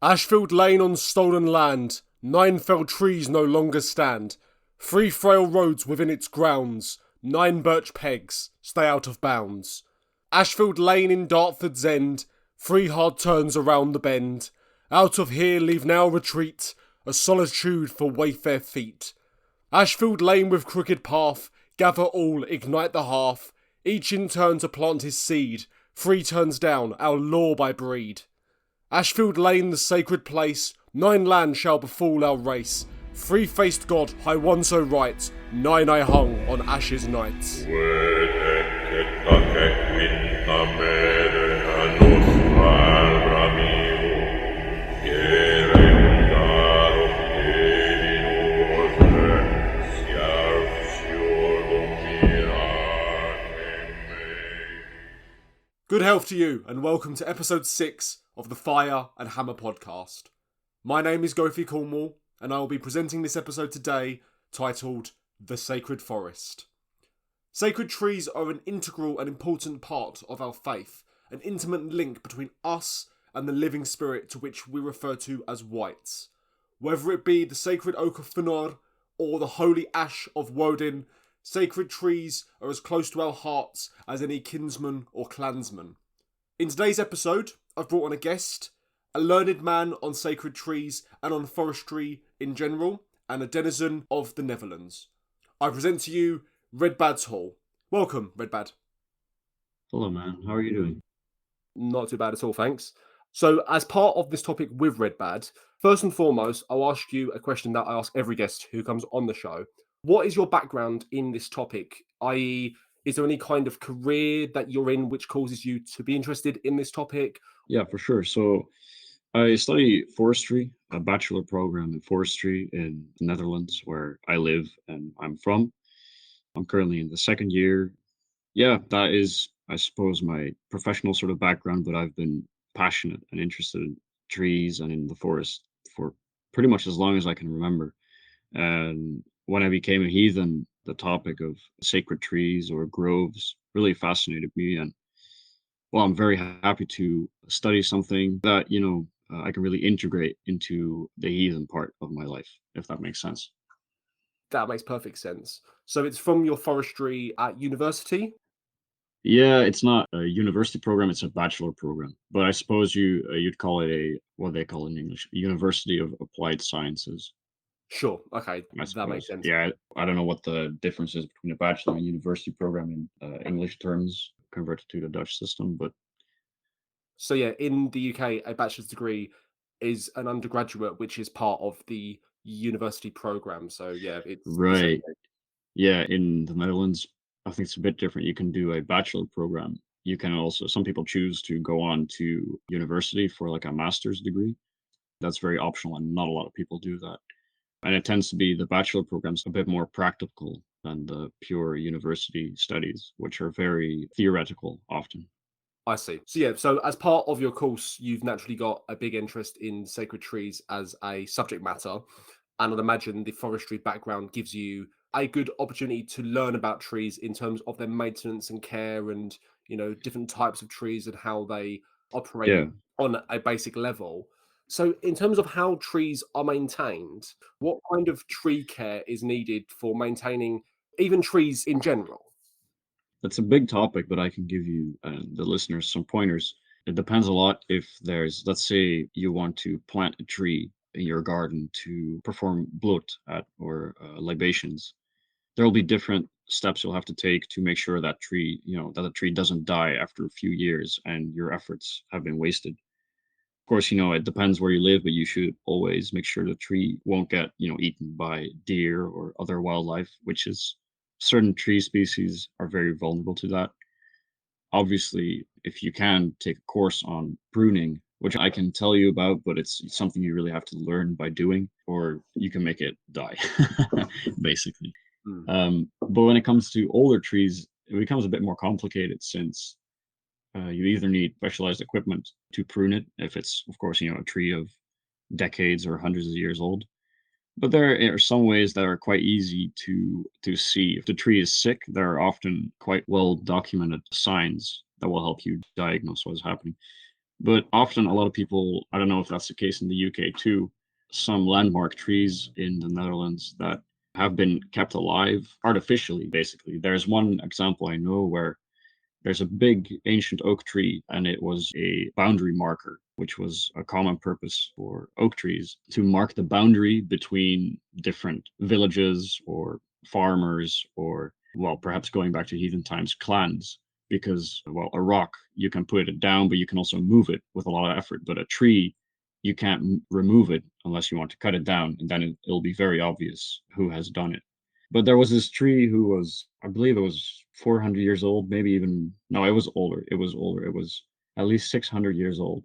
Ashfield Lane on stolen land, 9 felled trees no longer stand. 3 frail roads within its grounds, 9 birch pegs stay out of bounds. Ashfield Lane in Dartford's end, 3 hard turns around the bend. Out of here leave now retreat, a solitude for wayfare feet. Ashfield Lane with crooked path, gather all, ignite the hearth. Each in turn to plant his seed, 3 turns down, our law by breed. Ashfield Lane, the sacred place, 9 lands shall befall our race. 3 faced God, high one so right, 9 I hung on Ash's nights. Good health to you, and welcome to episode 6 of the Fire and Hammer podcast. My name is Gofi Cornwell, and I will be presenting this episode today titled The Sacred Forest. Sacred trees are an integral and important part of our faith, an intimate link between us and the living spirit to which we refer to as wights. Whether it be the sacred oak of Fënor or the holy ash of Woden, sacred trees are as close to our hearts as any kinsman or clansman. In today's episode, I've brought on a guest, a learned man on sacred trees and on forestry in general, and a denizen of the Netherlands. I present to you Redbad's Hall. Welcome, Redbad. Hello, man. How are you doing? Not too bad at all, thanks. So, as part of this topic with Redbad, first and foremost, I'll ask you a question that I ask every guest who comes on the show. What is your background in this topic? I.e., is there any kind of career that you're in which causes you to be interested in this topic? Yeah, for sure. So I study forestry, a bachelor program in forestry in the Netherlands, where I live and I'm from. I'm currently in the second year. Yeah, that is, I suppose, my professional sort of background, but I've been passionate and interested in trees and in the forest for pretty much as long as I can remember. And when I became a heathen, the topic of sacred trees or groves really fascinated me. And well, I'm very happy to study something that, I can really integrate into the heathen part of my life, if that makes sense. That makes perfect sense. So it's from your forestry at university? Yeah, it's not a university program, it's a bachelor program. But I suppose you'd call it a what they call in English, a University of Applied Sciences, Sure. Okay, I that makes suppose. sense. Yeah, I don't know what the difference is between a bachelor and university program in English terms converted to the Dutch system, but So yeah, in the UK, a bachelor's degree is an undergraduate, which is part of the university program. So yeah, it's the same right. thing. Yeah, in the Netherlands, I think it's a bit different. You can do a bachelor program. You can also, some people choose to go on to university for like a master's degree. That's very optional, and not a lot of people do that. And it tends to be the bachelor programs a bit more practical than the pure university studies, which are very theoretical often. I see. So yeah, so as part of your course, you've naturally got a big interest in sacred trees as a subject matter. And I'd imagine the forestry background gives you a good opportunity to learn about trees in terms of their maintenance and care and, different types of trees and how they operate Yeah. on a basic level. So in terms of how trees are maintained, what kind of tree care is needed for maintaining even trees in general? That's a big topic, but I can give you the listeners some pointers. It depends a lot if there's, let's say, you want to plant a tree in your garden to perform blut at or libations. There will be different steps you'll have to take to make sure that tree, that the tree doesn't die after a few years and your efforts have been wasted. Of course, it depends where you live, but you should always make sure the tree won't get, eaten by deer or other wildlife, which is certain tree species are very vulnerable to that. Obviously, if you can take a course on pruning, which I can tell you about, but it's something you really have to learn by doing, or you can make it die, basically. Hmm, But when it comes to older trees, it becomes a bit more complicated since you either need specialized equipment to prune it, if it's, of course, a tree of decades or hundreds of years old. But there are some ways that are quite easy to see. If the tree is sick, there are often quite well documented signs that will help you diagnose what's happening. But often, a lot of people, I don't know if that's the case in the UK too, some landmark trees in the Netherlands that have been kept alive artificially, basically. There's one example I know where there's a big ancient oak tree, and it was a boundary marker, which was a common purpose for oak trees to mark the boundary between different villages or farmers, or, well, perhaps going back to heathen times, clans. Because, well, a rock, you can put it down, but you can also move it with a lot of effort. But a tree, you can't remove it unless you want to cut it down, and then it'll be very obvious who has done it. But there was this tree who was, I believe it was 400 years old, maybe even, no, it was older. It was older. It was at least 600 years old.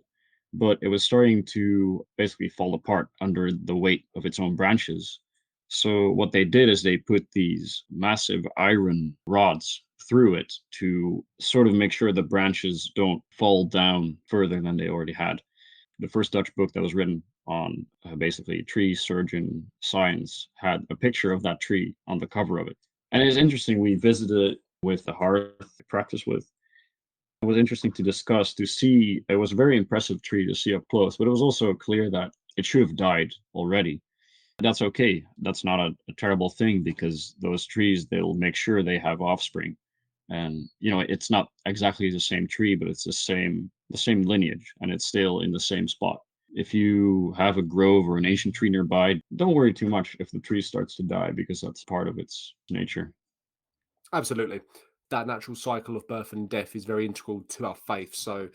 But it was starting to basically fall apart under the weight of its own branches. So what they did is they put these massive iron rods through it to sort of make sure the branches don't fall down further than they already had. The first Dutch book that was written on basically tree surgeon science had a picture of that tree on the cover of it. And it's interesting, we visited it with the hearth to practice with. It was interesting to discuss, to see. It was a very impressive tree to see up close, but it was also clear that it should have died already. That's okay. That's not a terrible thing, because those trees, they'll make sure they have offspring. And it's not exactly the same tree, but it's the same lineage, and it's still in the same spot. If you have a grove or an ancient tree nearby, don't worry too much if the tree starts to die, because that's part of its nature. Absolutely. That natural cycle of birth and death is very integral to our faith. So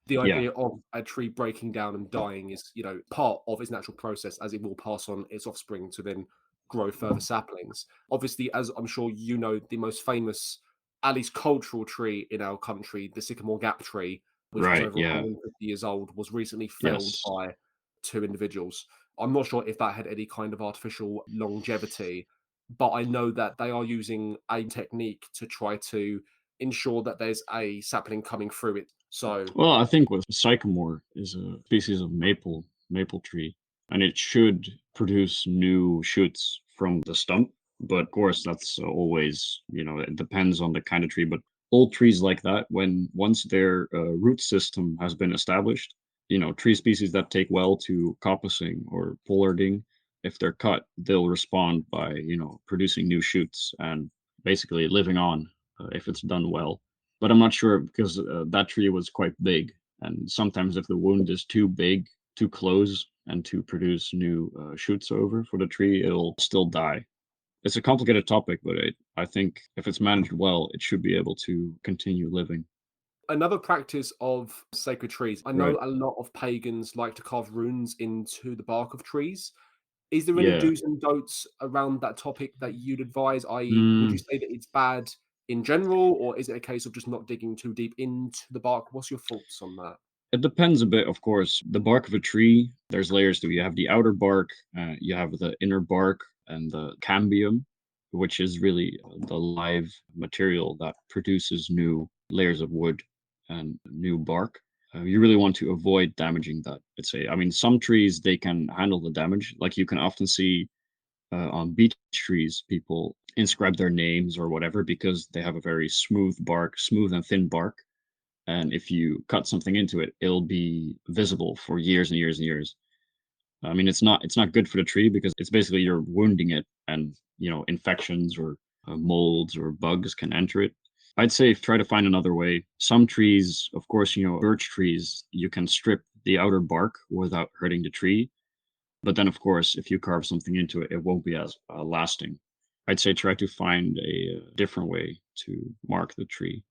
the Yeah, idea of a tree breaking down and dying is, part of its natural process, as it will pass on its offspring to then grow further saplings. Obviously, as I'm sure you know, the most famous, at least cultural tree in our country, the sycamore gap tree, which was right. over Yeah. 150 years old, was recently felled Yes. by two individuals. I'm not sure if that had any kind of artificial longevity, but I know that they are using a technique to try to ensure that there's a sapling coming through it. So, Well, I think with sycamore is a species of maple tree, and it should produce new shoots from the stump. But of course, that's always, it depends on the kind of tree. But old trees like that, when once their root system has been established, tree species that take well to coppicing or pollarding, if they're cut, they'll respond by, producing new shoots and basically living on, if it's done well. But I'm not sure, because that tree was quite big, and sometimes if the wound is too big, too close, and to produce new shoots over for the tree, it'll still die. It's a complicated topic, but I think if it's managed well, it should be able to continue living. another practice of sacred trees, I know Right. a lot of pagans like to carve runes into the bark of trees. Is there any Yeah. do's and don'ts around that topic that you'd advise? I.e., would you Mm, say that it's bad in general, or is it a case of just not digging too deep into the bark? What's your thoughts on that? it depends a bit, of course. The bark of a tree, there's layers to it. You have the outer bark, you have the inner bark, and the cambium, which is really the live material that produces new layers of wood and new bark. You really want to avoid damaging that. I mean, some trees, they can handle the damage. Like you can often see on beech trees, people inscribe their names or whatever because they have a very smooth bark, smooth and thin bark. And if you cut something into it, it'll be visible for years and years and years. I mean, it's not good for the tree, because it's basically you're wounding it, and infections or molds or bugs can enter it. I'd say try to find another way. Some trees, of course, birch trees, you can strip the outer bark without hurting the tree. But then, of course, if you carve something into it, it won't be as lasting. I'd say try to find a different way to mark the tree.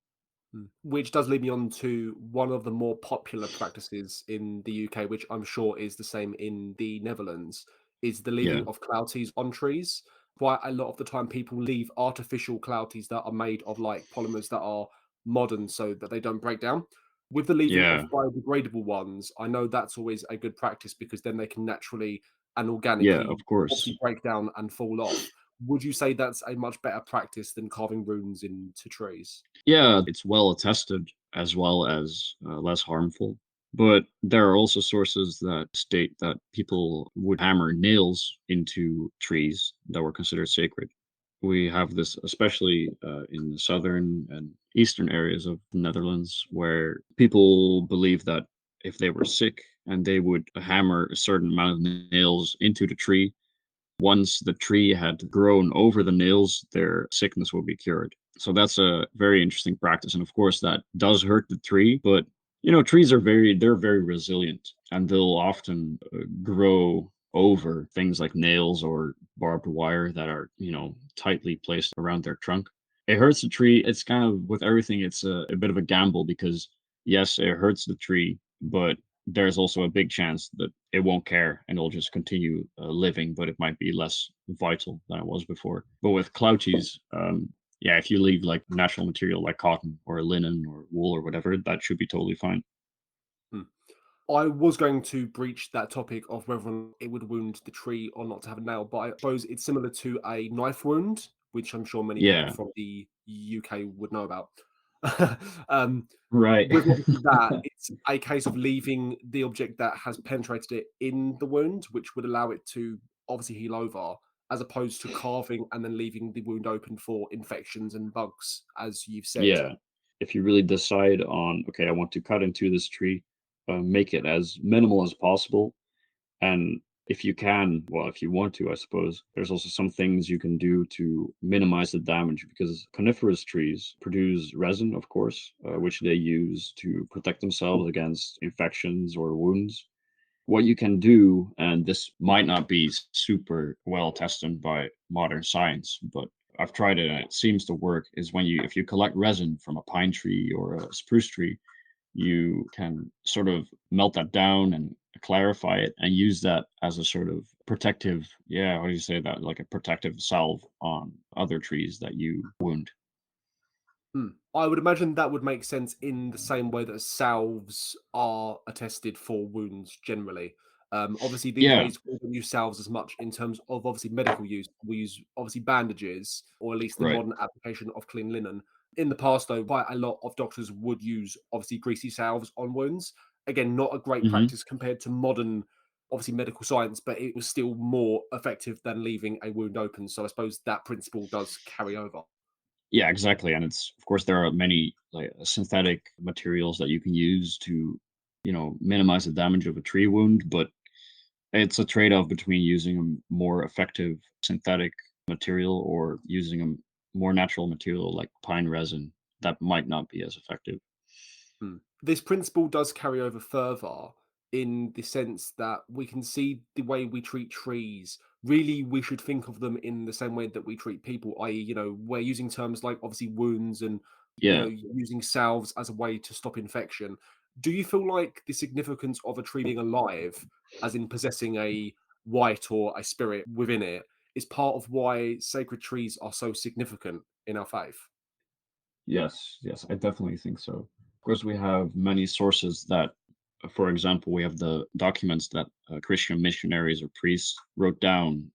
Which does lead me on to one of the more popular practices in the UK, which I'm sure is the same in the Netherlands, is the leaving Yeah, of clouties on trees. Quite a lot of the time, people leave artificial clouties that are made of like polymers that are modern so that they don't break down. With the leaving of yeah, biodegradable ones, I know that's always a good practice because then they can naturally and yeah, organically of course. obviously break down and fall off. Would you say that's a much better practice than carving runes into trees? Yeah, it's well attested, as well as less harmful. But there are also sources that state that people would hammer nails into trees that were considered sacred. We have this especially in the southern and eastern areas of the Netherlands, where people believe that if they were sick, and they would hammer a certain amount of nails into the tree. Once the tree had grown over the nails, their sickness will be cured. So that's a very interesting practice. And of course, that does hurt the tree, but trees are they're very resilient, and they'll often grow over things like nails or barbed wire that are, tightly placed around their trunk. It hurts the tree. It's kind of with everything, it's a bit of a gamble because, yes, it hurts the tree, but there's also a big chance that it won't care and it'll just continue living, but it might be less vital than it was before. But with clouthies, yeah, if you leave like natural material like cotton or linen or wool or whatever, that should be totally fine. Hmm. I was going to breach that topic of whether it would wound the tree or not to have a nail, but I suppose it's similar to a knife wound, which I'm sure many people Yeah, from the UK would know about. um, right. with obviously that, it's a case of leaving the object that has penetrated it in the wound, which would allow it to obviously heal over, as opposed to carving and then leaving the wound open for infections and bugs, as you've said. Yeah. If you really decide on, okay, I want to cut into this tree, make it as minimal as possible. And if you can, well, if you want to, I suppose, there's also some things you can do to minimize the damage because coniferous trees produce resin, of course, which they use to protect themselves against infections or wounds. What you can do, and this might not be super well tested by modern science, but I've tried it and it seems to work, is if you collect resin from a pine tree or a spruce tree, you can sort of melt that down and clarify it and use that as a sort of protective, yeah, how do you say that? Like a protective salve on other trees that you wound. Hmm. I would imagine that would make sense in the same way that salves are attested for wounds generally. Obviously, these Yeah, days we don't use salves as much in terms of obviously medical use. We use obviously bandages, or at least the right. modern application of clean linen. In the past, though, quite a lot of doctors would use obviously greasy salves on wounds. Again, not a great Hmm. practice compared to modern, obviously medical science, but it was still more effective than leaving a wound open. So I suppose that principle does carry over. Yeah, exactly. And it's, of course, there are many like synthetic materials that you can use to, minimize the damage of a tree wound, but it's a trade-off between using a more effective synthetic material or using a more natural material like pine resin that might not be as effective. Hmm. This principle does carry over further in the sense that we can see the way we treat trees. Really, we should think of them in the same way that we treat people, i.e., we're using terms like obviously wounds and, Yeah. using salves as a way to stop infection. Do you feel like the significance of a tree being alive, as in possessing a wight or a spirit within it, is part of why sacred trees are so significant in our faith? Yes, yes, I definitely think so. Of course, we have many sources that, for example, we have the documents that Christian missionaries or priests wrote down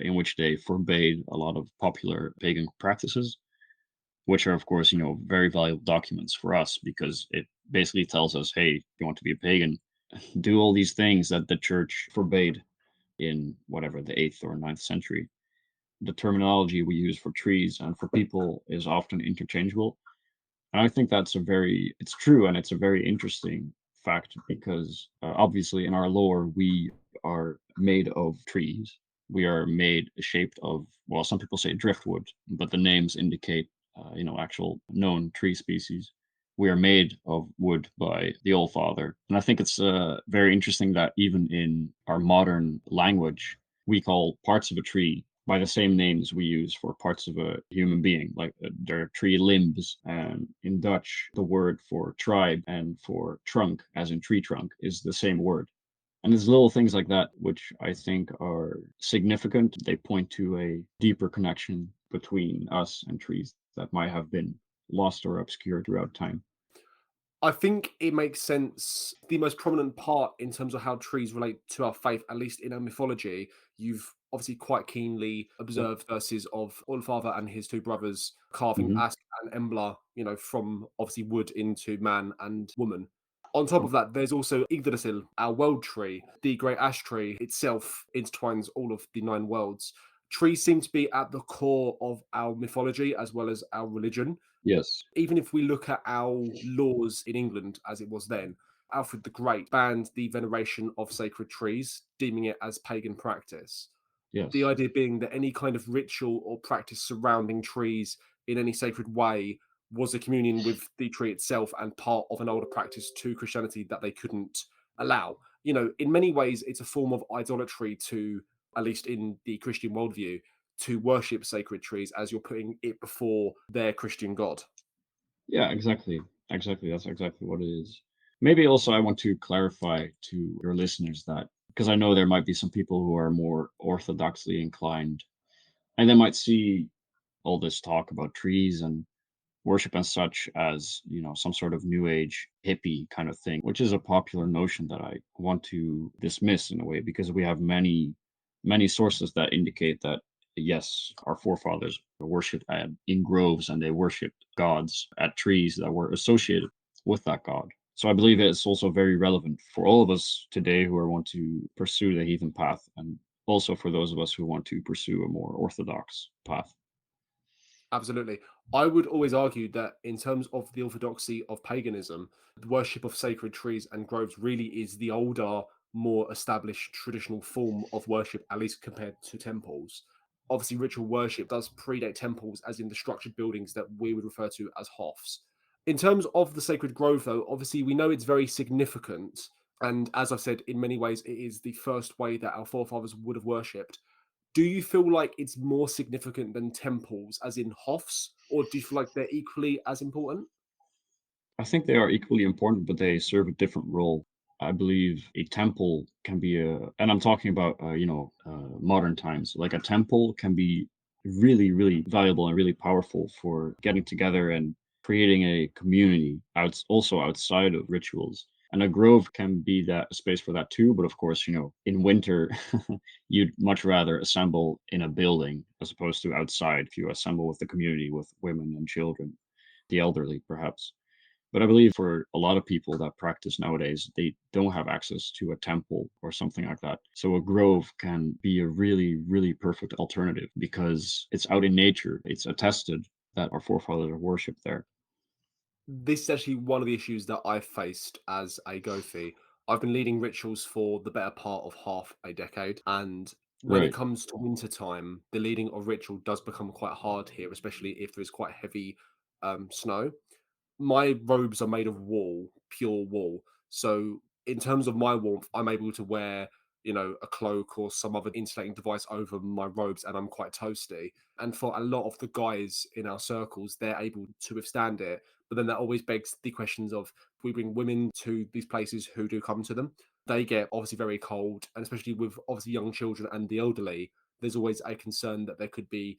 in which they forbade a lot of popular pagan practices, which are, of course, very valuable documents for us because it basically tells us, hey, if you want to be a pagan, do all these things that the church forbade in whatever the 8th or ninth century. The terminology we use for trees and for people is often interchangeable, and I think it's true, and it's a very interesting fact because obviously in our lore, we are made of trees. We are made shaped of, well, some people say driftwood, but the names indicate, actual known tree species. We are made of wood by the All Father. And I think it's very interesting that even in our modern language, we call parts of a tree by the same names we use for parts of a human being, like their tree limbs. And in Dutch, the word for tribe and for trunk, as in tree trunk, is the same word. And there's little things like that which I think are significant. They point to a deeper connection between us and trees that might have been lost or obscured throughout time. I think it makes sense. The most prominent part in terms of how trees relate to our faith, at least in our mythology, you've obviously quite keenly observed verses of Allfather and his two brothers carving Hmm. Ask and Embla, from obviously wood into man and woman. On top of that, there's also Yggdrasil, our world tree. The great ash tree itself intertwines all of the nine worlds. Trees seem to be at the core of our mythology as well as our religion. Yes. Even if we look at our laws in England as it was then, Alfred the Great banned the veneration of sacred trees, deeming it as pagan practice. The Yes. idea being that any kind of ritual or practice surrounding trees in any sacred way was a communion with the tree itself and part of an older practice to Christianity that they couldn't allow. In many ways, it's a form of idolatry to, at least in the Christian worldview, to worship sacred trees as you're putting it before their Christian God. Yeah, exactly. Exactly. That's exactly what it is. Maybe also I want to clarify to your listeners that because I know there might be some people who are more orthodoxly inclined and they might see all this talk about trees and worship and such as, some sort of new age hippie kind of thing, which is a popular notion that I want to dismiss in a way because we have many sources that indicate that yes, our forefathers worshipped in groves and they worshipped gods at trees that were associated with that god. So I believe it's also very relevant for all of us today who are want to pursue the heathen path and also for those of us who want to pursue a more orthodox path. Absolutely. I would always argue that in terms of the orthodoxy of paganism, the worship of sacred trees and groves really is the older, more established traditional form of worship, at least compared to temples. Obviously, ritual worship does predate temples, as in the structured buildings that we would refer to as hofs. In terms of the sacred grove, though, obviously we know it's very significant. And as I've said, in many ways, it is the first way that our forefathers would have worshipped. Do you feel like it's more significant than temples, as in Hoffs, or do you feel like they're equally as important? I think they are equally important, but they serve a different role. I believe a temple can be and I'm talking about, modern times. Like a temple can be really, really valuable and really powerful for getting together and creating a community also outside of rituals. And a grove can be that space for that too. But of course, in winter, you'd much rather assemble in a building as opposed to outside if you assemble with the community, with women and children, the elderly, perhaps. But I believe for a lot of people that practice nowadays, they don't have access to a temple or something like that. So a grove can be a really, really perfect alternative because it's out in nature. It's attested that our forefathers worshipped there. This is actually one of the issues that I've faced as a Gothi. I've been leading rituals for the better part of half a decade, and when it Right. comes to winter time, the leading of ritual does become quite hard here, especially if there's quite heavy snow. My robes are made of wool, pure wool. So in terms of my warmth, I'm able to wear, a cloak or some other insulating device over my robes, and I'm quite toasty. And for a lot of the guys in our circles, they're able to withstand it. But then that always begs the questions of if we bring women to these places who do come to them, they get obviously very cold, and especially with obviously young children and the elderly, there's always a concern that there could be,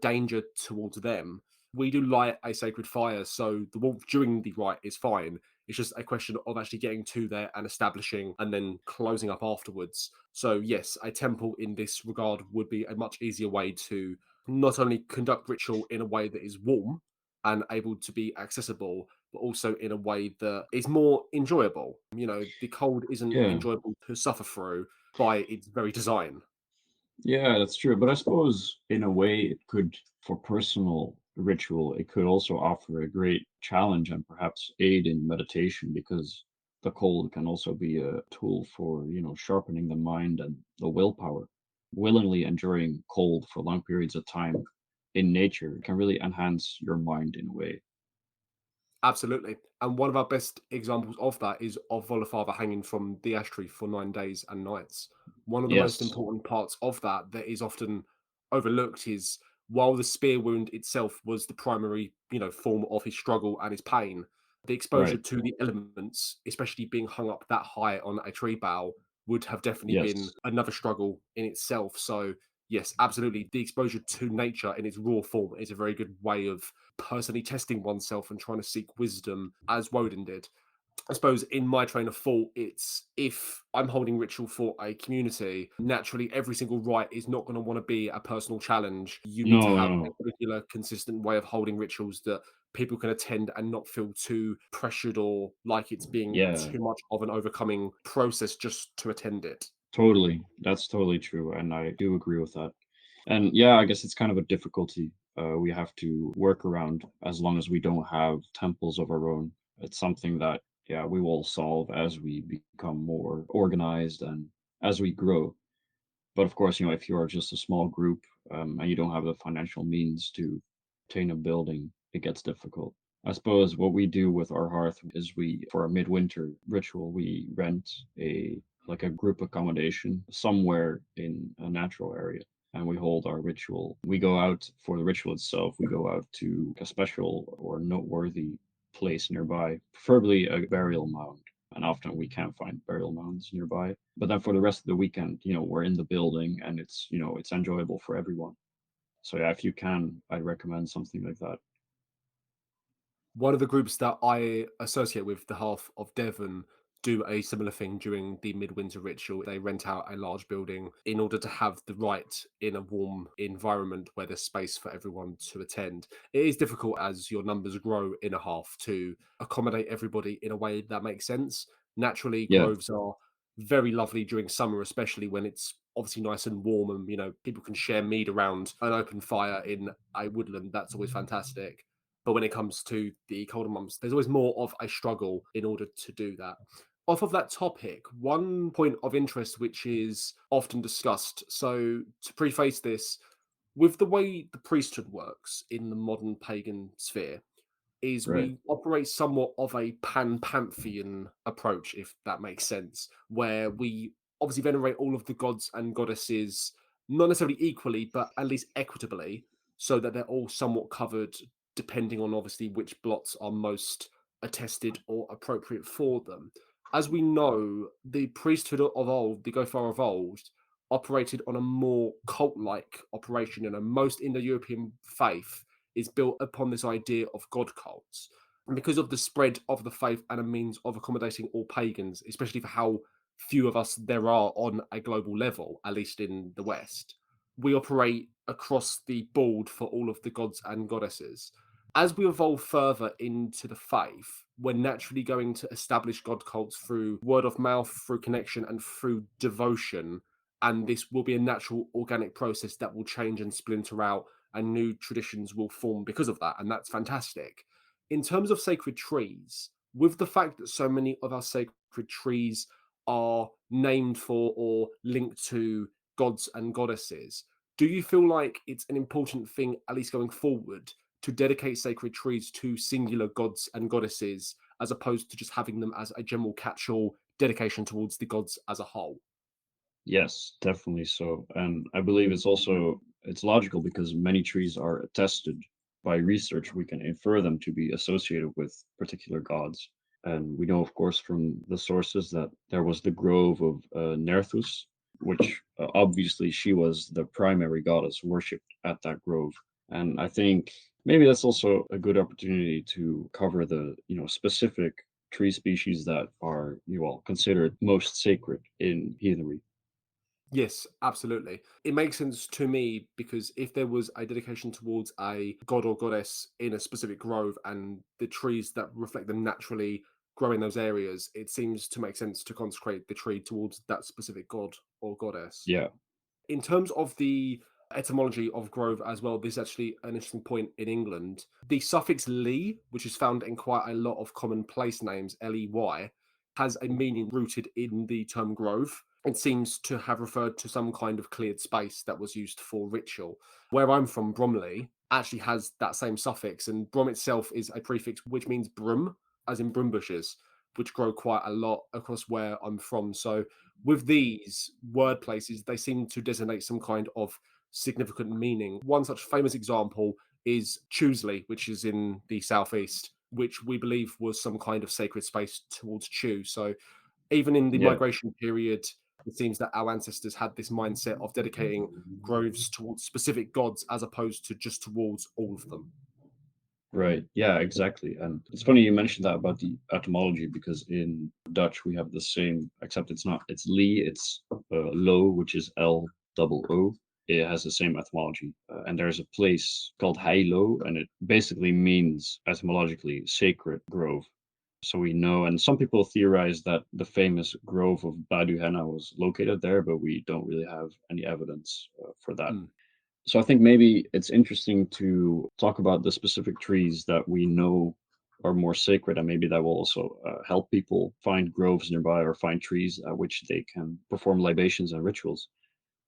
danger towards them. We do light a sacred fire, so the warmth during the rite is fine. It's just a question of actually getting to there and establishing and then closing up afterwards. So, yes, a temple in this regard would be a much easier way to not only conduct ritual in a way that is warm and able to be accessible, but also in a way that is more enjoyable. The cold isn't Yeah. enjoyable to suffer through by its very design. Yeah, that's true. But I suppose in a way it could, for personal ritual, it could also offer a great challenge and perhaps aid in meditation because the cold can also be a tool for, sharpening the mind and the willpower. Willingly enduring cold for long periods of time in nature can really enhance your mind in a way. Absolutely. And one of our best examples of that is of Volofather hanging from the ash tree for 9 days and nights. One of the most Yes, important parts of that is often overlooked is while the spear wound itself was the primary, form of his struggle and his pain, the exposure right. to the elements, especially being hung up that high on a tree bough, would have definitely been Yes, another struggle in itself. So yes, absolutely. The exposure to nature in its raw form is a very good way of personally testing oneself and trying to seek wisdom as Woden did. I suppose in my train of thought, it's if I'm holding ritual for a community, naturally every single rite is not going to want to be a personal challenge. You need to no, have a no, regular, consistent way of holding rituals that people can attend and not feel too pressured or like it's being yeah, too much of an overcoming process just to attend it. totally. That's totally true. And I do agree with that. And yeah, I guess it's kind of a difficulty we have to work around as long as we don't have temples of our own. It's something that yeah, we will solve as we become more organized and as we grow. But of course, if you are just a small group, and you don't have the financial means to obtain a building, it gets difficult. I suppose what we do with our hearth is for a midwinter ritual, we rent a group accommodation somewhere in a natural area, and we hold our ritual. We go out for the ritual itself. We go out to a special or noteworthy place nearby, preferably a burial mound, and often we can't find burial mounds nearby. But then for the rest of the weekend, we're in the building, and it's enjoyable for everyone. So yeah, if you can, I'd recommend something like that. One of the groups that I associate with, the half of Devon, do a similar thing during the midwinter ritual. They rent out a large building in order to have the rite in a warm environment where there's space for everyone to attend. It is difficult as your numbers grow in a half to accommodate everybody in a way that makes sense. Naturally, Yeah, groves are very lovely during summer, especially when it's obviously nice and warm and people can share mead around an open fire in a woodland. That's always fantastic, but when it comes to the colder months, there's always more of a struggle in order to do that. Off of that topic, one point of interest which is often discussed. So, to preface this, with the way the priesthood works in the modern pagan sphere, is right. we operate somewhat of a pan-pantheon approach, if that makes sense, where we obviously venerate all of the gods and goddesses, not necessarily equally, but at least equitably, so that they're all somewhat covered, depending on obviously which blots are most attested or appropriate for them. As we know, the priesthood of old, the Gofar of old, operated on a more cult-like operation, and most Indo-European faith is built upon this idea of god cults. And because of the spread of the faith and a means of accommodating all pagans, especially for how few of us there are on a global level, at least in the West, we operate across the board for all of the gods and goddesses. As we evolve further into the faith, we're naturally going to establish god cults through word of mouth, through connection, and through devotion. And this will be a natural organic process that will change and splinter out, and new traditions will form because of that. And that's fantastic. In terms of sacred trees, with the fact that so many of our sacred trees are named for or linked to gods and goddesses, do you feel like it's an important thing, at least going forward, to dedicate sacred trees to singular gods and goddesses as opposed to just having them as a general catch-all dedication towards the gods as a whole? Yes, definitely so. And I believe it's logical because many trees are attested by research. We can infer them to be associated with particular gods. And we know, of course, from the sources that there was the grove of Nerthus, which obviously she was the primary goddess worshipped at that grove. And I think maybe that's also a good opportunity to cover the, specific tree species that are, considered most sacred in heathenry. Yes, absolutely. It makes sense to me because if there was a dedication towards a god or goddess in a specific grove and the trees that reflect them naturally grow in those areas, it seems to make sense to consecrate the tree towards that specific god or goddess. Yeah. In terms of the etymology of grove as well, this is actually an interesting point in England. The suffix "ley," which is found in quite a lot of common place names, Ley, has a meaning rooted in the term grove. It seems to have referred to some kind of cleared space that was used for ritual. Where I'm from, Bromley, actually has that same suffix, and Brom itself is a prefix which means broom, as in broom bushes, which grow quite a lot across where I'm from. So with these word places, they seem to designate some kind of significant meaning. One such famous example is Chewsley, which is in the southeast, which we believe was some kind of sacred space towards Chew. So even in the Yeah. migration period, it seems that our ancestors had this mindset of dedicating groves towards specific gods as opposed to just towards all of them. Right. Yeah, exactly. And it's funny you mentioned that about the etymology because in Dutch we have the same, except it's Lee, it's Lo, which is L-double-O. It has the same etymology. And there's a place called Heilo, and it basically means etymologically sacred grove. So we know, and some people theorize that the famous grove of Baduhenna was located there, but we don't really have any evidence for that. Mm. So I think maybe it's interesting to talk about the specific trees that we know are more sacred, and maybe that will also help people find groves nearby or find trees at which they can perform libations and rituals.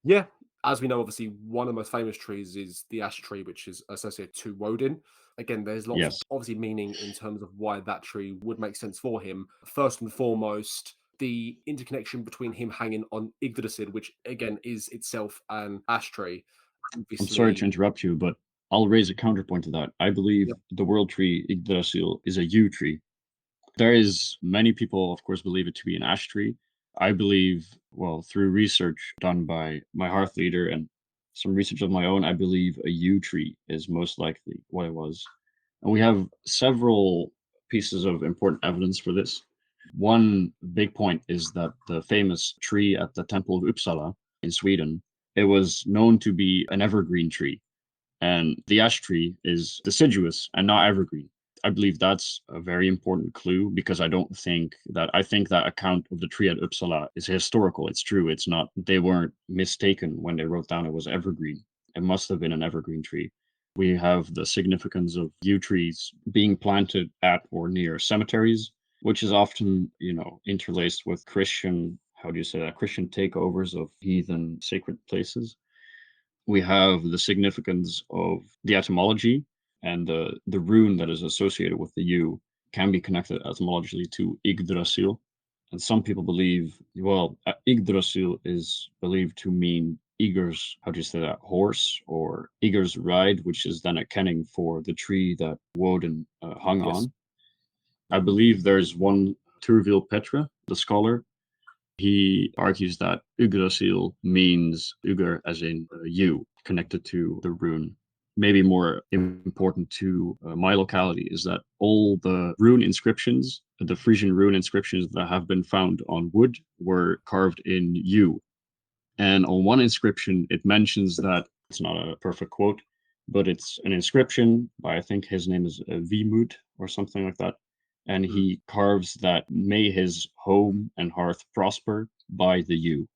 Yeah, as we know, obviously, one of the most famous trees is the ash tree, which is associated to Woden. Again, there's lots of Yes, obviously meaning in terms of why that tree would make sense for him. First and foremost, the interconnection between him hanging on Yggdrasil, which again is itself an ash tree. I'm sorry to Obviously, interrupt you, but I'll raise a counterpoint to that. I believe yep, the world tree Yggdrasil is a yew tree. There is many people, of course, believe it to be an ash tree. I believe, well, through research done by my hearth leader and some research of my own, I believe a yew tree is most likely what it was. And we have several pieces of important evidence for this. One big point is that the famous tree at the Temple of Uppsala in Sweden, it was known to be an evergreen tree, and the ash tree is deciduous and not evergreen. I believe that's a very important clue because I think that account of the tree at Uppsala is historical. It's true. It's not, they weren't mistaken when they wrote down it was evergreen. It must have been an evergreen tree. We have the significance of yew trees being planted at or near cemeteries, which is often, interlaced with Christian, how do you say that, Christian takeovers of heathen sacred places. We have the significance of the etymology, and the rune that is associated with the U can be connected etymologically to Yggdrasil. And some people believe, well, Yggdrasil is believed to mean Eager's, how do you say that, horse, or Eager's ride, which is then a kenning for the tree that Woden hung yes, on. I believe there's one Turvil Petra, the scholar. He argues that Yggdrasil means Ugr as in you, connected to the rune. Maybe more important to my locality is that all the rune inscriptions, the Frisian rune inscriptions that have been found on wood, were carved in yew. And on one inscription, it mentions that it's not a perfect quote, but it's an inscription by, I think his name is Vimud or something like that. And mm, he carves that may his home and hearth prosper by the yew,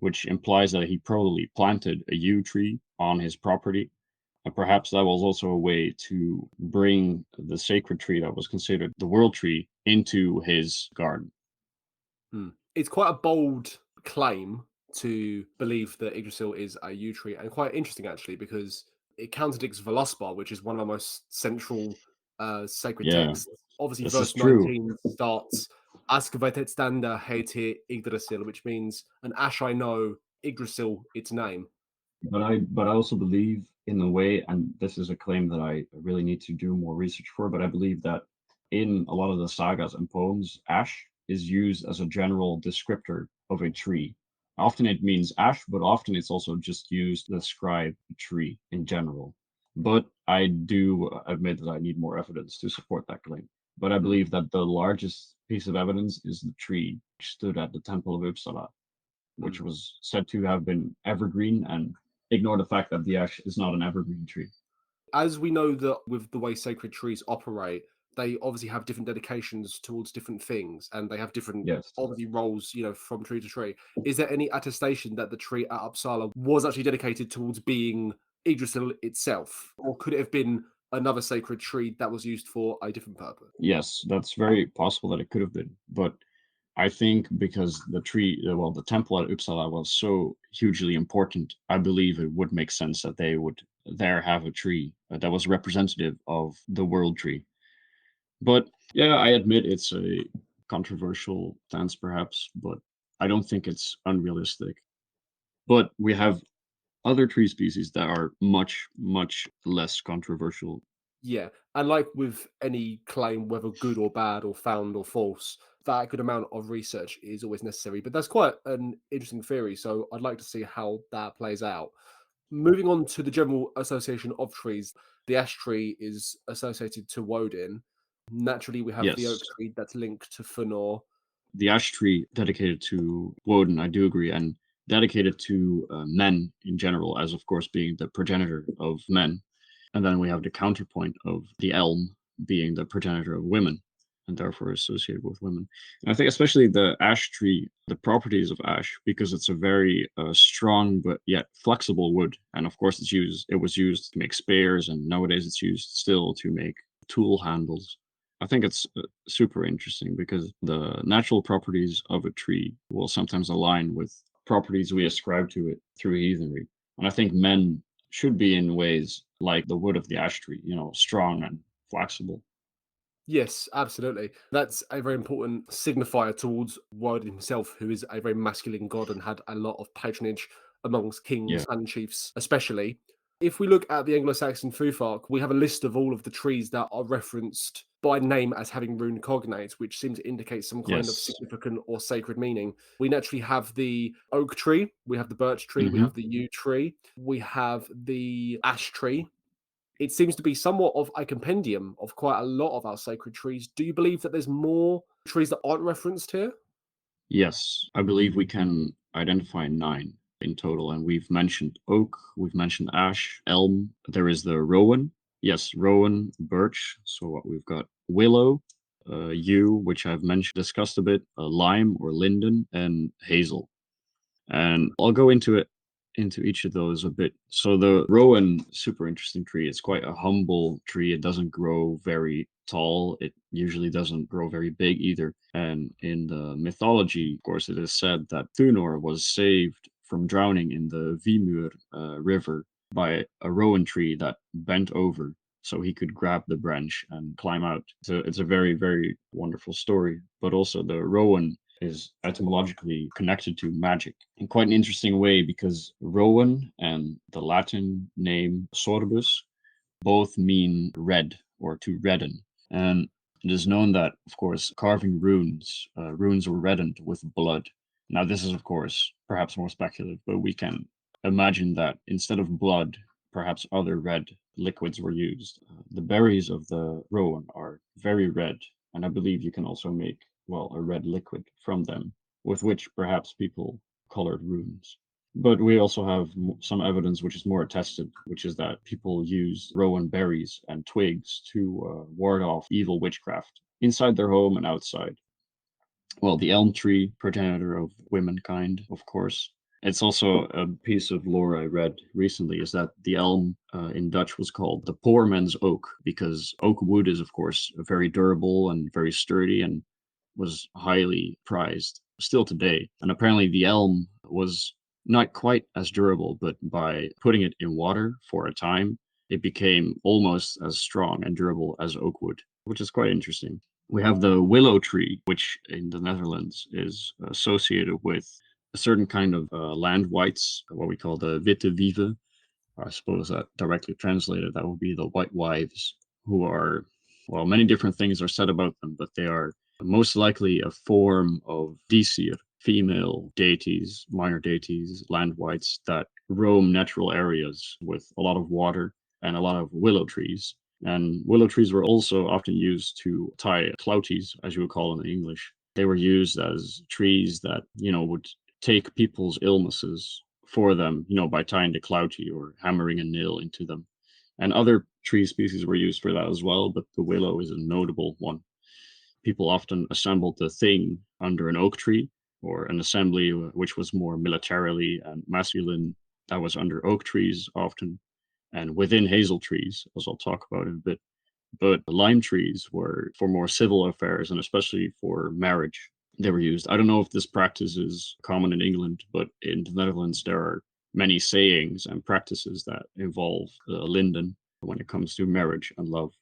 which implies that he probably planted a yew tree on his property. And perhaps that was also a way to bring the sacred tree that was considered the world tree into his garden. it's quite a bold claim to believe that Yggdrasil is a yew tree, and quite interesting actually because it contradicts Velaspa, which is one of the most central sacred Yeah, texts. Obviously, this is verse true. 19 starts Askvetet standa heiti Yggdrasil, which means an ash I know, Yggdrasil, its name. But I also believe in the way, and this is a claim that I really need to do more research for, but I believe that in a lot of the sagas and poems, ash is used as a general descriptor of a tree. Often it means ash, but often it's also just used to describe a tree in general. But I do admit that I need more evidence to support that claim. But I Hmm. believe that the largest piece of evidence is the tree which stood at the Temple of Uppsala, Hmm. which was said to have been evergreen, and ignore the fact that the ash is not an evergreen tree. As we know that with the way sacred trees operate, they obviously have different dedications towards different things, and they have different Yes. obviously roles, from tree to tree. Is there any attestation that the tree at Uppsala was actually dedicated towards being Yggdrasil itself, or could it have been another sacred tree that was used for a different purpose? Yes, that's very possible that it could have been. But I think because the tree, well, the temple at Uppsala was so hugely important, I believe it would make sense that they would there have a tree that was representative of the world tree. But yeah, I admit it's a controversial stance, perhaps, but I don't think it's unrealistic. But we have other tree species that are much, much less controversial. Yeah, and like with any claim, whether good or bad or found or false, that good amount of research is always necessary. But that's quite an interesting theory, so I'd like to see how that plays out. Moving on to the general association of trees, the ash tree is associated to Woden. Naturally, we have the Yes, oak tree that's linked to Fëanor. the ash tree dedicated to Woden, I do agree, and dedicated to men in general, as of course being the progenitor of men. And then we have the counterpoint of the elm being the progenitor of women, and therefore associated with women. And I think especially the ash tree, the properties of ash, because it's a very strong but yet flexible wood. And of course, it was used to make spears, and nowadays it's used still to make tool handles. I think it's super interesting because the natural properties of a tree will sometimes align with properties we ascribe to it through heathenry. And I think men should be in ways like the wood of the ash tree, strong and flexible. Yes, absolutely. That's a very important signifier towards Woden himself, who is a very masculine god and had a lot of patronage amongst Yeah. kings and chiefs, especially. If we look at the Anglo-Saxon Futhark, we have a list of all of the trees that are referenced by name as having rune cognates, which seem to indicate some kind of Yes. significant or sacred meaning. We naturally have the oak tree, we have the birch tree, we Hmm. have the yew tree, we have the ash tree, it seems to be somewhat of a compendium of quite a lot of our sacred trees. Do you believe that there's more trees that aren't referenced here? Yes, I believe we can identify 9 in total, and we've mentioned oak, we've mentioned ash, elm. There is the rowan. Yes, rowan, birch. So what we've got willow, yew, which I've mentioned, discussed a bit, lime or linden, and hazel. And I'll go into each of those a bit. So the rowan, super interesting tree. It's quite a humble tree. It doesn't grow very tall. It usually doesn't grow very big either. And in the mythology, of course, it is said that Thunor was saved from drowning in the Vimur river by a rowan tree that bent over so he could grab the branch and climb out. So it's a very, very wonderful story. But also the rowan is etymologically connected to magic in quite an interesting way because rowan and the Latin name sorbus both mean red or to redden. And it is known that, of course, carving runes were reddened with blood. Now, this is, of course, perhaps more speculative, but we can imagine that instead of blood, perhaps other red liquids were used. The berries of the rowan are very red, and I believe you can also make, well, a red liquid from them, with which perhaps people colored runes. But we also have some evidence which is more attested, which is that people use rowan berries and twigs to ward off evil witchcraft inside their home and outside. Well, the elm tree, progenitor of womankind, of course. It's also a piece of lore I read recently is that the elm in Dutch was called the poor man's oak because oak wood is, of course, very durable and very sturdy and was highly prized still today. And apparently, the elm was not quite as durable, but by putting it in water for a time, it became almost as strong and durable as oak wood, which is quite interesting. We have the willow tree, which in the Netherlands is associated with a certain kind of land whites, what we call the witte wieven. I suppose that directly translated, that would be the white wives, who are, well, many different things are said about them, but they are most likely a form of Disir, female deities, minor deities, land whites that roam natural areas with a lot of water and a lot of willow trees. And willow trees were also often used to tie clouties, as you would call them in English. They were used as trees that, would take people's illnesses for them, by tying the clouty or hammering a nail into them. And other tree species were used for that as well, but the willow is a notable one. People often assembled the thing under an oak tree or an assembly which was more militarily and masculine that was under oak trees often and within hazel trees, as I'll talk about in a bit. But lime trees were for more civil affairs and especially for marriage. They were used. I don't know if this practice is common in England, but in the Netherlands, there are many sayings and practices that involve linden when it comes to marriage and love.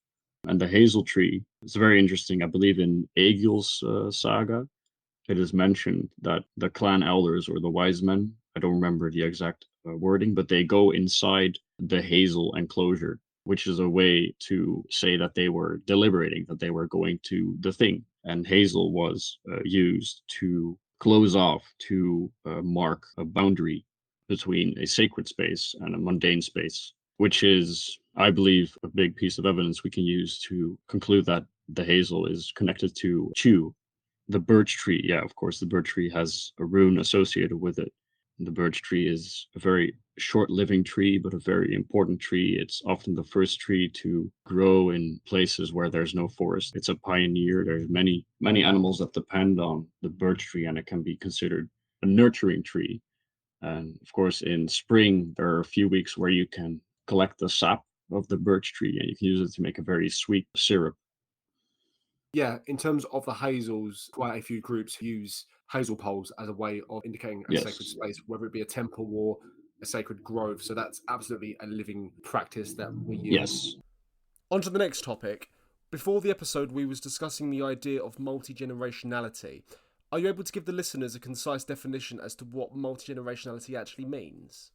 And the hazel tree is very interesting. I believe in Egil's saga, it is mentioned that the clan elders or the wise men, I don't remember the exact wording, but they go inside the hazel enclosure, which is a way to say that they were deliberating, that they were going to the thing. And hazel was used to close off, to mark a boundary between a sacred space and a mundane space, which is, I believe, a big piece of evidence we can use to conclude that the hazel is connected to Chu, the birch tree, yeah, of course, the birch tree has a rune associated with it. The birch tree is a very short living tree, but a very important tree. It's often the first tree to grow in places where there's no forest. It's a pioneer. There's many, many animals that depend on the birch tree, and it can be considered a nurturing tree. And of course, in spring, there are a few weeks where you can collect the sap of the birch tree and you can use it to make a very sweet syrup. Yeah, in terms of the hazels, quite a few groups use hazel poles as a way of indicating a sacred Yes. space, whether it be a temple or a sacred grove. So that's absolutely a living practice that we use. Yes. On to the next topic. Before the episode, we was discussing the idea of multi-generationality. Are you able to give the listeners a concise definition as to what multi-generationality actually means?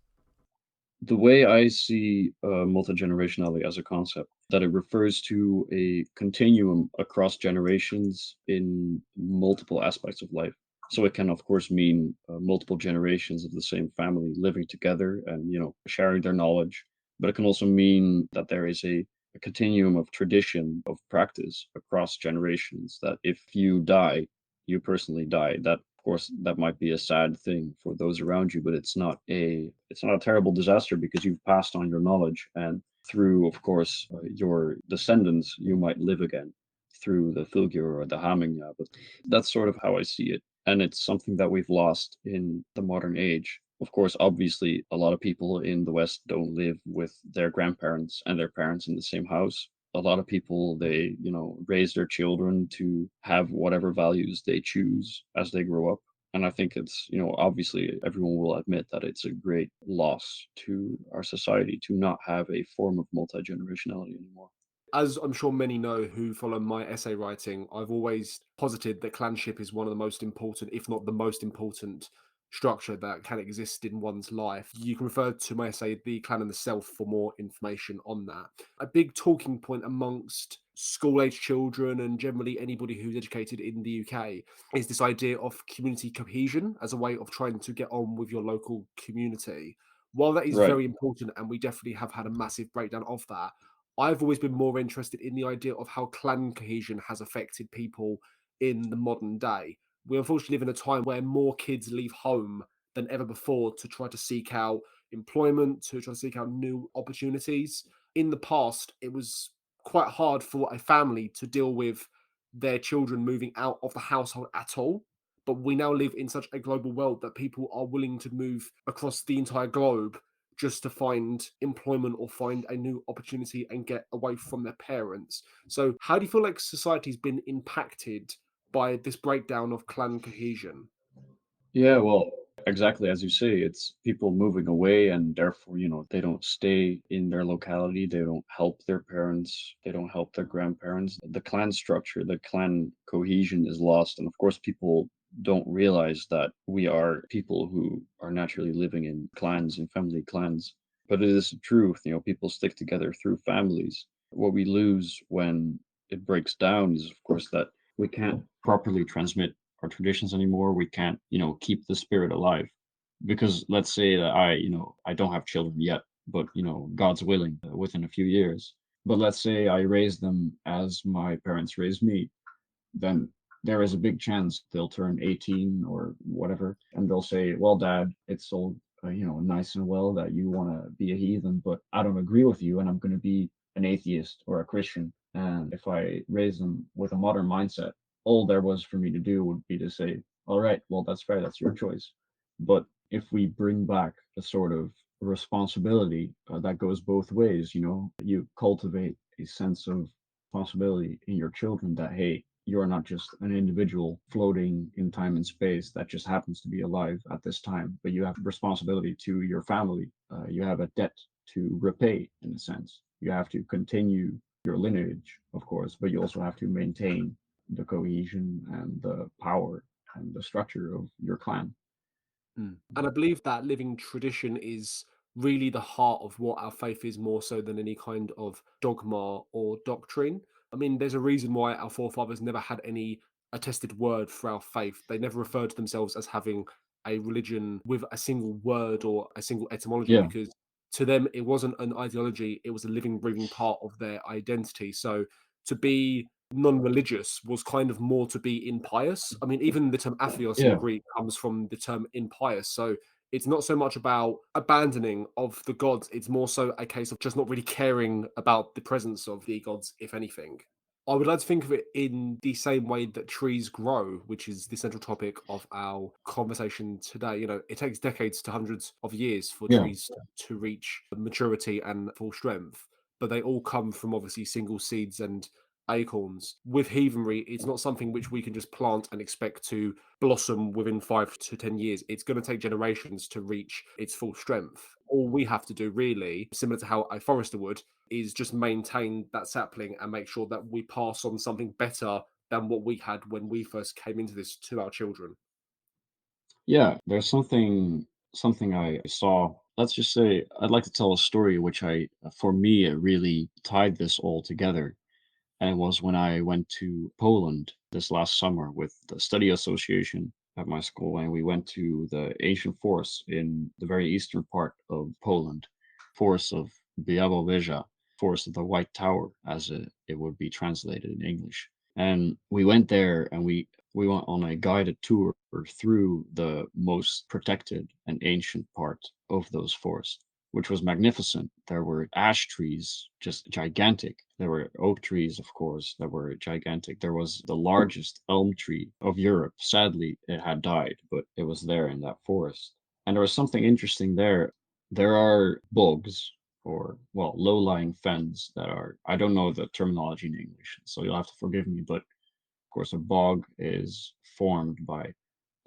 The way I see multi-generationality as a concept, that it refers to a continuum across generations in multiple aspects of life. So it can, of course, mean multiple generations of the same family living together and, sharing their knowledge. But it can also mean that there is a continuum of tradition of practice across generations. That if you die, you personally die. That of course that might be a sad thing for those around you, but it's not a terrible disaster because you've passed on your knowledge, and through of course your descendants you might live again through the figure or the hamingya. But that's sort of how I see it, and it's something that we've lost in the modern age. Of course, obviously a lot of people in the West don't live with their grandparents and their parents in the same house. A lot of people, they raise their children to have whatever values they choose as they grow up. And I think it's, obviously everyone will admit that it's a great loss to our society to not have a form of multi-generationality anymore. As I'm sure many know who follow my essay writing, I've always posited that clanship is one of the most important, if not the most important, structure that can exist in one's life. You can refer to my essay, The Clan and the Self, for more information on that. A big talking point amongst school age children and generally anybody who's educated in the UK is this idea of community cohesion as a way of trying to get on with your local community. While that is Right. very important, and we definitely have had a massive breakdown of that, I've always been more interested in the idea of how clan cohesion has affected people in the modern day. We unfortunately live in a time where more kids leave home than ever before to try to seek out employment, to try to seek out new opportunities. In the past, it was quite hard for a family to deal with their children moving out of the household at all. But we now live in such a global world that people are willing to move across the entire globe just to find employment or find a new opportunity and get away from their parents. So, how do you feel like society's been impacted by this breakdown of clan cohesion? Yeah, well, exactly as you say, it's people moving away and therefore, they don't stay in their locality, they don't help their parents, they don't help their grandparents. The clan structure, the clan cohesion is lost. And of course, people don't realize that we are people who are naturally living in clans and family clans. But it is the truth, people stick together through families. What we lose when it breaks down is, of course, that we can't properly transmit our traditions anymore. We can't, keep the spirit alive. Because let's say that I don't have children yet, but God's willing within a few years. But let's say I raise them as my parents raised me, then there is a big chance they'll turn 18 or whatever, and they'll say, "Well, Dad, it's all nice and well that you want to be a heathen, but I don't agree with you, and I'm going to be an atheist or a Christian." And if I raise them with a modern mindset, all there was for me to do would be to say, "All right, well, that's fair, that's your choice." But if we bring back a sort of responsibility that goes both ways, you cultivate a sense of responsibility in your children that, hey, you are not just an individual floating in time and space that just happens to be alive at this time, but you have responsibility to your family. You have a debt to repay, in a sense. You have to continue your lineage, of course, but you also have to maintain the cohesion and the power and the structure of your clan. Mm. And I believe that living tradition is really the heart of what our faith is, more so than any kind of dogma or doctrine. I mean, there's a reason why our forefathers never had any attested word for our faith. They never referred to themselves as having a religion with a single word or a single etymology, Yeah, because to them it wasn't an ideology, it was a living, breathing part of their identity. So to be non-religious was kind of more to be impious. I mean, even the term atheos in yeah, Greek comes from the term impious. So it's not so much about abandoning of the gods, it's more so a case of just not really caring about the presence of the gods, if anything. I would like to think of it in the same way that trees grow, which is the central topic of our conversation today. You know, it takes decades to hundreds of years for yeah, trees to reach maturity and full strength, but they all come from obviously single seeds and acorns. With heathenry, it's not something which we can just plant and expect to blossom within 5 to 10 years. It's going to take generations to reach its full strength. All we have to do, really, similar to how a forester would, is just maintain that sapling and make sure that we pass on something better than what we had when we first came into this to our children. Yeah, there's something I saw. Let's just say I'd like to tell a story which for me, it really tied this all together. And it was when I went to Poland this last summer with the study association at my school, and we went to the ancient forests in the very eastern part of Poland, forest of Białowieża, forest of the White Tower, as it would be translated in English. And we went there, and we went on a guided tour through the most protected and ancient part of those forests, which was magnificent. There were ash trees, just gigantic. There were oak trees, of course, that were gigantic. There was the largest elm tree of Europe. Sadly, it had died, but it was there in that forest. And there was something interesting there. There are bogs, or, well, low-lying fens that are, I don't know the terminology in English, so you'll have to forgive me, but of course, a bog is formed by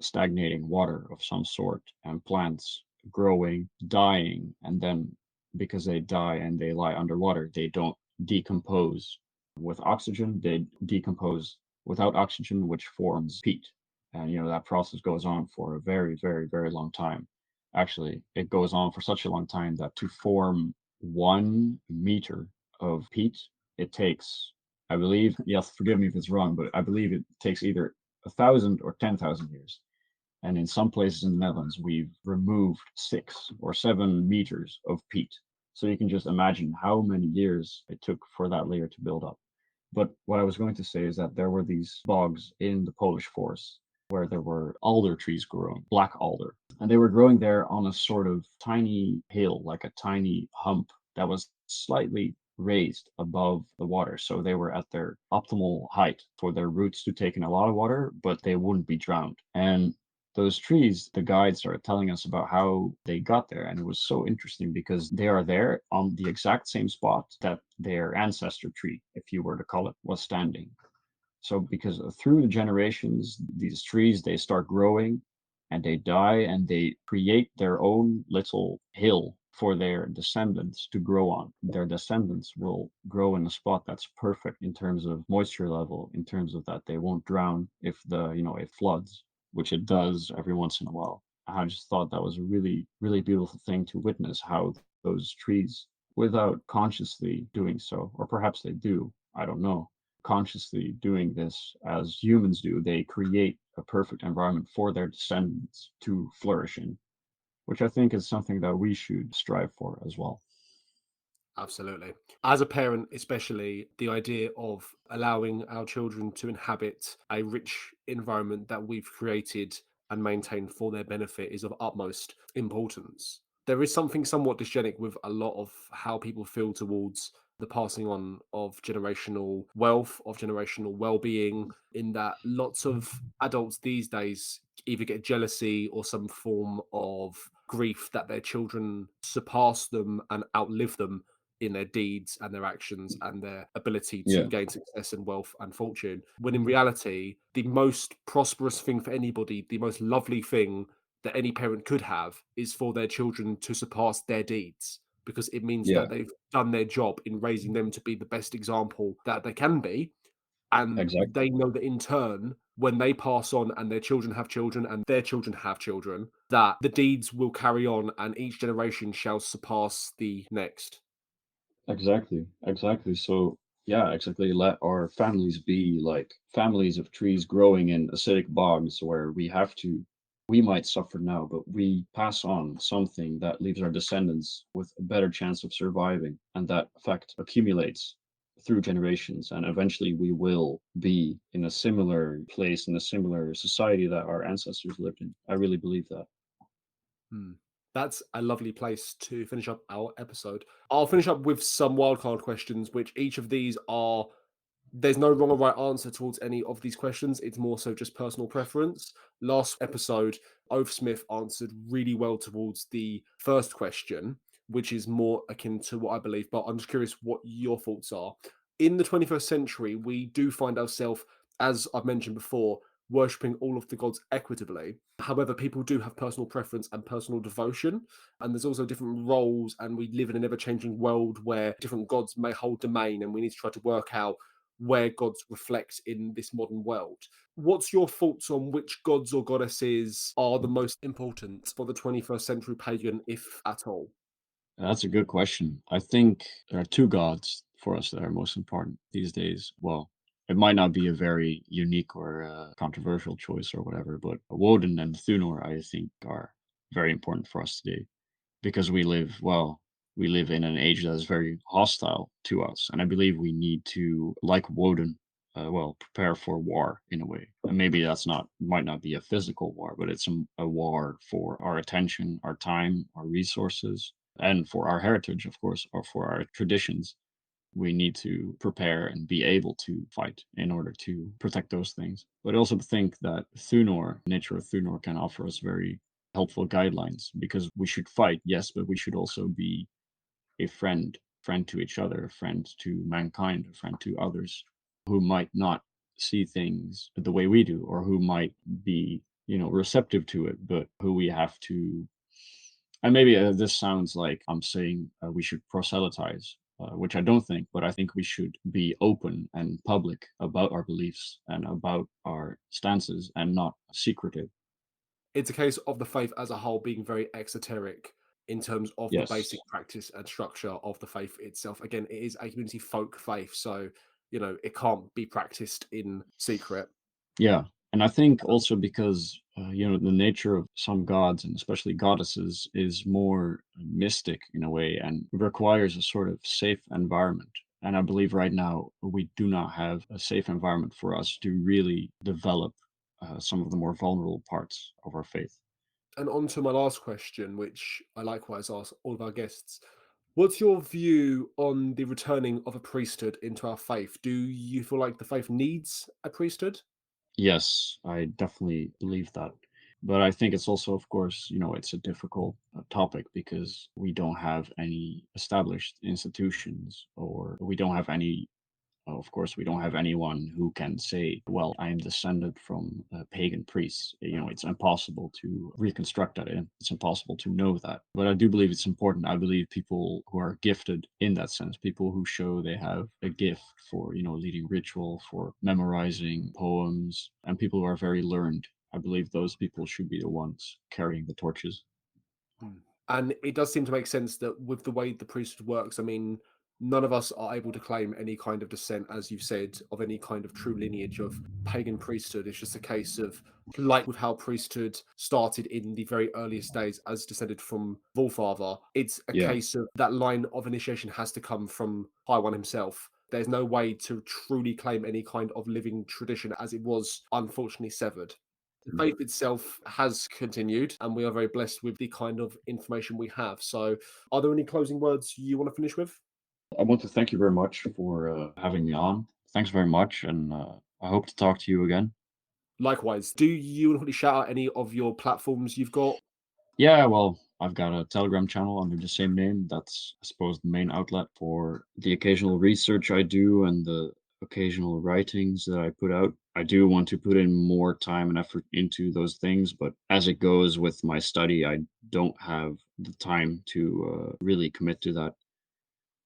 stagnating water of some sort and plants growing, dying, and then because they die and they lie underwater, they don't decompose with oxygen, they decompose without oxygen, which forms peat. And that process goes on for a very, very, very long time. Actually, it goes on for such a long time that to form 1 meter of peat, it takes, I believe, yes, forgive me if it's wrong, but I believe it takes either 1,000 or 10,000 years. And in some places in the Netherlands, we've removed 6 or 7 meters of peat. So you can just imagine how many years it took for that layer to build up. But what I was going to say is that there were these bogs in the Polish forest where there were alder trees growing, black alder. And they were growing there on a sort of tiny hill, like a tiny hump that was slightly raised above the water. So they were at their optimal height for their roots to take in a lot of water, but they wouldn't be drowned. And those trees, the guide started telling us about how they got there. And it was so interesting because they are there on the exact same spot that their ancestor tree, if you were to call it, was standing. So because through the generations, these trees, they start growing and they die and they create their own little hill for their descendants to grow on. Their descendants will grow in a spot that's perfect in terms of moisture level, in terms of that they won't drown if it floods, which it does every once in a while. I just thought that was a really, really beautiful thing to witness how those trees, without consciously doing so, or perhaps they do, I don't know, consciously doing this as humans do, they create a perfect environment for their descendants to flourish in, which I think is something that we should strive for as well. Absolutely. As a parent, especially, the idea of allowing our children to inhabit a rich environment that we've created and maintained for their benefit is of utmost importance. There is something somewhat dysgenic with a lot of how people feel towards the passing on of generational wealth, of generational well being, in that lots of adults these days either get jealousy or some form of grief that their children surpass them and outlive them in their deeds and their actions and their ability to Yeah, gain success and wealth and fortune. When in reality, the most prosperous thing for anybody, the most lovely thing that any parent could have is for their children to surpass their deeds, because it means yeah, that they've done their job in raising them to be the best example that they can be. And exactly. they know that in turn, when they pass on and their children have children and their children have children, that the deeds will carry on and each generation shall surpass the next. Exactly, exactly. So, yeah, exactly. Let our families be like families of trees growing in acidic bogs where we might suffer now, but we pass on something that leaves our descendants with a better chance of surviving. And that effect accumulates through generations. And eventually we will be in a similar place, in a similar society that our ancestors lived in. I really believe that. Hmm. That's a lovely place to finish up our episode. I'll finish up with some wildcard questions, which each of these are, there's no wrong or right answer towards any of these questions. It's more so just personal preference. Last episode, Oath Smith answered really well towards the first question, which is more akin to what I believe, but I'm just curious what your thoughts are. In the 21st century, we do find ourselves, as I've mentioned before, worshipping all of the gods equitably. However, people do have personal preference and personal devotion, and there's also different roles, and we live in an ever-changing world where different gods may hold domain, and we need to try to work out where gods reflect in this modern world. What's your thoughts on which gods or goddesses are the most important for the 21st century pagan, if at all? That's a good question. I think there are two gods for us that are most important these days. Well, it might not be a very unique or controversial choice or whatever, but Woden and Thunor, I think, are very important for us today because we live in an age that is very hostile to us. And I believe we need to, like Woden, prepare for war in a way. And maybe might not be a physical war, but it's a war for our attention, our time, our resources, and for our heritage, of course, or for our traditions. We need to prepare and be able to fight in order to protect those things. But I also think that nature of Thunor can offer us very helpful guidelines because we should fight, yes, but we should also be a friend to each other, a friend to mankind, a friend to others who might not see things the way we do, or who might be, receptive to it, but who we have to. And maybe this sounds like I'm saying we should proselytize, which I don't think, but I think we should be open and public about our beliefs and about our stances and not secretive. It's a case of the faith as a whole being very exoteric in terms of the Yes. basic practice and structure of the faith itself. Again, it is a community folk faith, so it can't be practiced in secret. Yeah, and I think also because the nature of some gods and especially goddesses is more mystic in a way and requires a sort of safe environment. And I believe right now we do not have a safe environment for us to really develop some of the more vulnerable parts of our faith. And on to my last question, which I likewise ask all of our guests. What's your view on the returning of a priesthood into our faith? Do you feel like the faith needs a priesthood? Yes, I definitely believe that. But I think it's also, of course, it's a difficult topic because we don't have any established institutions or we don't have any of course, we don't have anyone who can say, well, I am descended from pagan priests. It's impossible to reconstruct that. And it's impossible to know that. But I do believe it's important. I believe people who are gifted in that sense, people who show they have a gift for, leading ritual, for memorizing poems, and people who are very learned. I believe those people should be the ones carrying the torches. Mm. And it does seem to make sense that with the way the priesthood works, I mean, none of us are able to claim any kind of descent, as you've said, of any kind of true lineage of pagan priesthood. It's just a case of, like with how priesthood started in the very earliest days as descended from Volfather, it's a Yeah. case of that line of initiation has to come from High One himself. There's no way to truly claim any kind of living tradition as it was unfortunately severed. The faith itself has continued, and we are very blessed with the kind of information we have. So, are there any closing words you want to finish with? I want to thank you very much for having me on. Thanks very much, and I hope to talk to you again. Likewise, do you want to shout out any of your platforms you've got? Yeah, well, I've got a Telegram channel under the same name. That's, I suppose, the main outlet for the occasional research I do and the occasional writings that I put out. I do want to put in more time and effort into those things, but as it goes with my study, I don't have the time to really commit to that.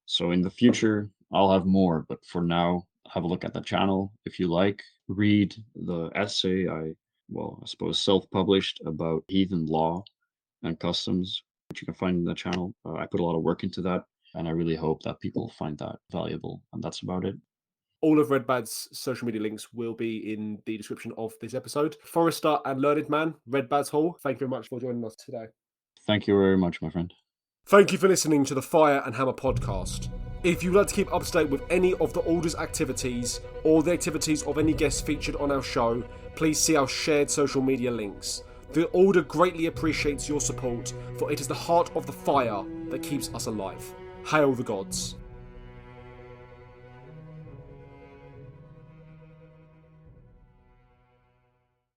So in the future, I'll have more, but for now, have a look at the channel if you like. Read the essay I suppose, self-published about heathen law and customs, which you can find in the channel. I put a lot of work into that, and I really hope that people find that valuable. And that's about it. All of Redbad's social media links will be in the description of this episode. Forester and Learned Man, Redbad's Hall, thank you very much for joining us today. Thank you very much, my friend. Thank you for listening to the Fire and Hammer podcast. If you'd like to keep up to date with any of the Order's activities or the activities of any guests featured on our show, please see our shared social media links. The Order greatly appreciates your support, for it is the heart of the fire that keeps us alive. Hail the gods.